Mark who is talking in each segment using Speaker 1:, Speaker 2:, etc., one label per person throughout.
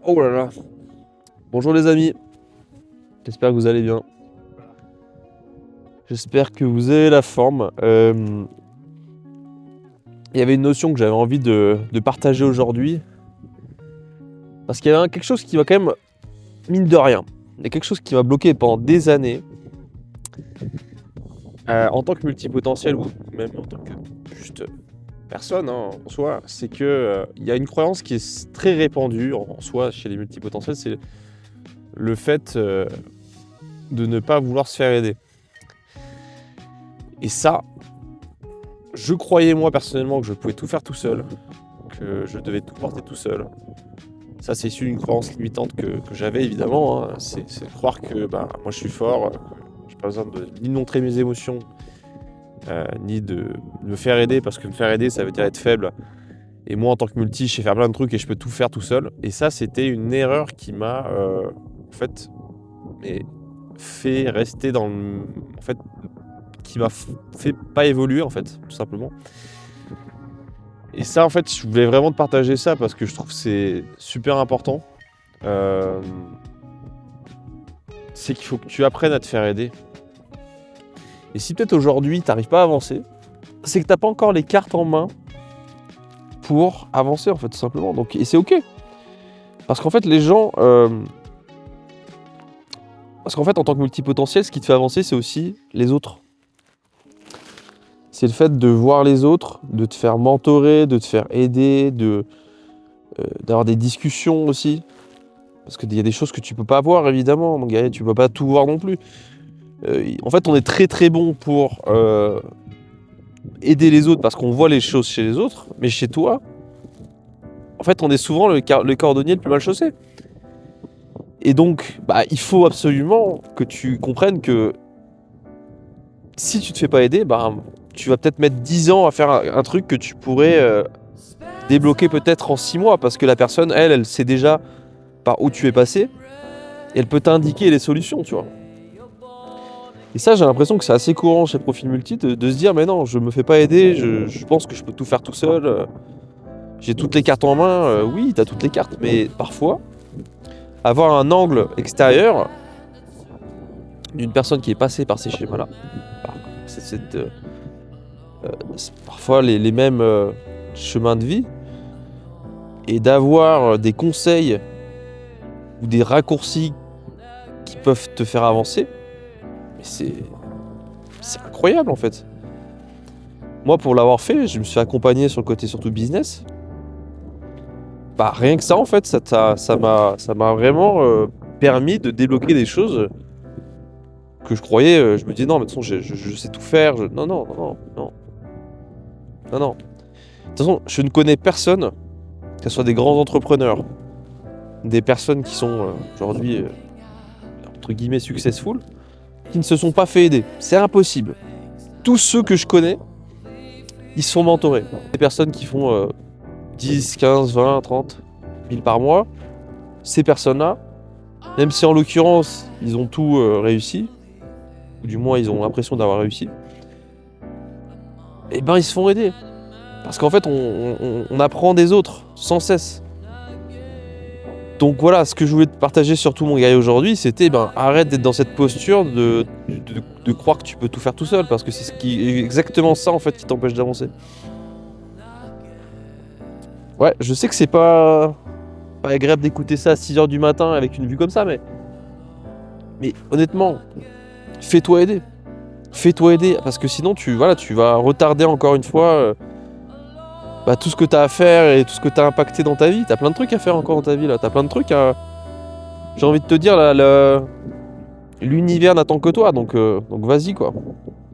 Speaker 1: Oh là là. Bonjour les amis. J'espère que vous allez bien. J'espère que vous avez la forme. Il y avait une notion que j'avais envie de partager aujourd'hui. Parce qu'il y avait quelque chose qui m'a quand même, mine de rien, il y a quelque chose qui m'a bloqué pendant des années. En tant que multipotentiel ou même en tant que juste personne en soi, c'est que il y a une croyance qui est très répandue en soi chez les multipotentiels, c'est le fait de ne pas vouloir se faire aider. Et ça, je croyais moi personnellement que je pouvais tout faire tout seul, que je devais tout porter tout seul. Ça, c'est issu d'une croyance limitante que j'avais évidemment. Hein. C'est de croire que moi je suis fort, j'ai pas besoin ni de montrer mes émotions, ni de me faire aider, parce que me faire aider, ça veut dire être faible. Et moi, en tant que multi, je sais faire plein de trucs et je peux tout faire tout seul. Et ça, c'était une erreur qui m'a fait rester dans le... qui m'a fait pas évoluer, en fait, tout simplement. Et ça, en fait, je voulais vraiment te partager ça parce que je trouve que c'est super important. C'est qu'il faut que tu apprennes à te faire aider. Et si peut-être aujourd'hui, tu n'arrives pas à avancer, c'est que tu n'as pas encore les cartes en main pour avancer, en fait, tout simplement. Donc, et c'est OK. Parce qu'en fait, les gens... Parce qu'en fait, en tant que multipotentiel, ce qui te fait avancer, c'est aussi les autres. C'est le fait de voir les autres, de te faire mentorer, de te faire aider, d'avoir des discussions aussi. Parce qu'il y a des choses que tu peux pas voir, évidemment, mon gars, tu peux pas tout voir non plus. En fait, on est très très bon pour aider les autres parce qu'on voit les choses chez les autres, mais chez toi, en fait, on est souvent le cordonnier le plus mal chaussé. Et donc, il faut absolument que tu comprennes que si tu te fais pas aider, tu vas peut-être mettre 10 ans à faire un truc que tu pourrais débloquer peut-être en 6 mois, parce que la personne, elle sait déjà par où tu es passé, et elle peut t'indiquer les solutions, tu vois. Et ça, j'ai l'impression que c'est assez courant chez Profil Multi de se dire, mais non, je me fais pas aider, je pense que je peux tout faire tout seul, j'ai toutes les cartes en main. Oui, t'as toutes les cartes, mais parfois, avoir un angle extérieur d'une personne qui est passée par ces schémas-là, c'est parfois les mêmes chemins de vie, et d'avoir des conseils ou des raccourcis qui peuvent te faire avancer, mais c'est incroyable en fait. Moi, pour l'avoir fait, je me suis accompagné sur le côté surtout business. Rien que ça en fait, ça m'a vraiment permis de débloquer des choses que je croyais, je me disais non, mais de toute façon, je sais tout faire. Non. De toute façon, je ne connais personne, que ce soit des grands entrepreneurs, des personnes qui sont aujourd'hui, entre guillemets, successful, qui ne se sont pas fait aider. C'est impossible. Tous ceux que je connais, ils se sont mentorés. Des personnes qui font 10, 15, 20, 30 000 par mois, ces personnes-là, même si en l'occurrence, ils ont tout réussi, ou du moins ils ont l'impression d'avoir réussi, ils se font aider. Parce qu'en fait, on apprend des autres, sans cesse. Donc voilà, ce que je voulais te partager surtout, mon gars, aujourd'hui, c'était arrête d'être dans cette posture de croire que tu peux tout faire tout seul, parce que c'est exactement ça en fait qui t'empêche d'avancer. Ouais, je sais que c'est pas agréable d'écouter ça à 6h du matin avec une vue comme ça, mais honnêtement, fais-toi aider. Fais-toi aider, parce que sinon tu vas retarder encore une fois tout ce que tu as à faire et tout ce que tu as impacté dans ta vie. Tu as plein de trucs à faire encore dans ta vie là. Tu as plein de trucs à... J'ai envie de te dire, là, l'univers n'attend que toi, donc vas-y quoi.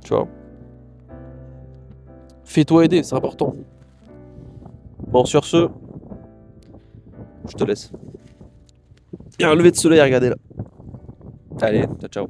Speaker 1: Tu vois. Fais-toi aider, c'est important. Bon, sur ce, je te laisse. Il y a un lever de soleil à regarder là. Allez, ciao.